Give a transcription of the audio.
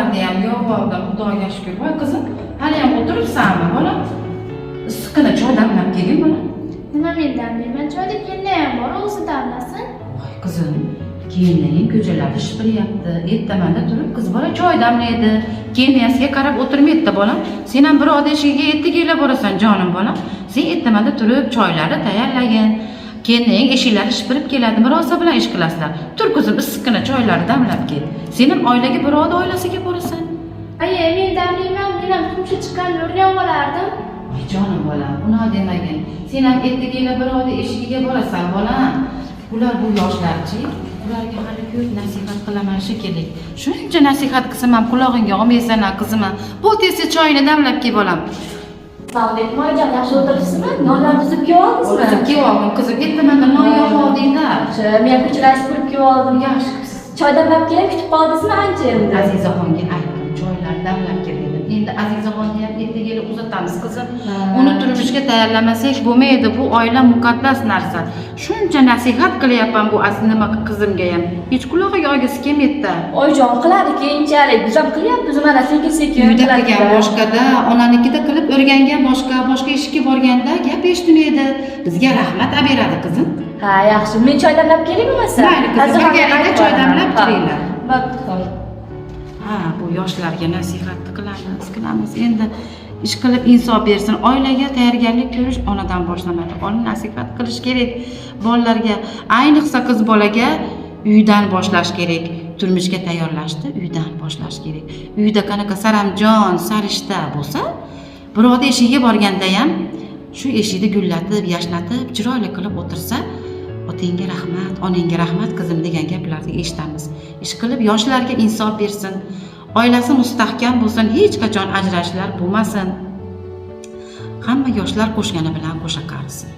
Ovqatlarni ham yopib oldim, Xudoga shukr. Voy qizim, hali ham o'tiribsanmi, bolam? Issiqqina choy damlab kelgin, bolam. Nima men damlayman? Choyda kelin ham bor, o'zi damlasin. Voy qizim, kelinlaring ko'chalarda shipiryapti. Ertamanda turib qiz bola choy damlaydi. Kelinasiga qarab o'tirmaydi bolam. Sen ham bir odat ishiga ertaga borasan, jonim bolam. Sen ertamanda turib choylarni tayyorlagin. Keyin eshiklari shipirib keladi, murosa bilan ish qilasizlar. Tur qizim, issiqqina choylarni damlab kel. Sen ham oilaga birovni oilasiga borasan. Aye, men damlayman, men ham tumshi chiqqan nurni olardim. Voy jonim bolam, uni demagin. Sen ham ertaga birovni eshigiga borasan, bolam. Ular bu yoshlarchi, ularga hali ko'p nasihat qilaman shekilli. Shuncha nasihat qilsam ham qulog'ingga olmaysan, qizim. Bu tezda choyni damlab kel, bolam. Sog'lik moyjon, yaxshi o'tiribsizmi? Nonlarni tuzib kelib oldingizmi? Tuzib kelib oldim, qizim. Ertamanda non yopib olding-da. Men ko'chalarni supurib kelib oldim. Yaxshi. Choy damlab kelib kutib qoldingizmi ancha endi? Azizaxonga aytdim, choylar damlab kel dedim. Endi Azizaxonni ham ertaga uzatamiz, qizim. Uni turmushga tayyorlamasak bo'lmaydi, bu oila muqaddas narsa. Shuncha nasihat qilyapman bu nima qizimga ham. Hech quloqiga olgisi kelmaydi-da. Oyjon qiladi keyinchalik, biz ham qilyapmiz, mana sekin-sekin. Uyda qilgan boshqada, onanikida qilib o'rgangan boshqa ishga borganda gap eshitmaydi. Bizga rahmat olib beradi, qizim. Ha, yaxshi. Men choy damlab kelay bo'lmasa? Mayli, qizim, birgalikda choy damlab turinglar. Bo'pti. Ha, bu yoshlarga nasihat qilamiz. Endi ish qilib insof bersin. Oilaga tayyorgarlik ko'rish onadan boshlanadi. Ona nasihat qilish kerak bolalarga, ayniqsa qiz bolaga uydan boshlash kerak. Turmushga tayyorlashni uydan boshlash kerak. Uyda qanaqa saramjon, sarishta bo'lsa, birovning eshigiga borganda ham shu eshikni gullatib, yashnatib, chiroyli qilib o'tirsa, otangga rahmat, onangga rahmat qizim degan gaplarni eshitamiz. Ish qilib yoshlarga insof bersin. Oilasi mustahkam bo'lsin, hech qachon ajrashishlar bo'lmasin. Hamma yoshlar qo'shgani bilan qo'sha qarisin.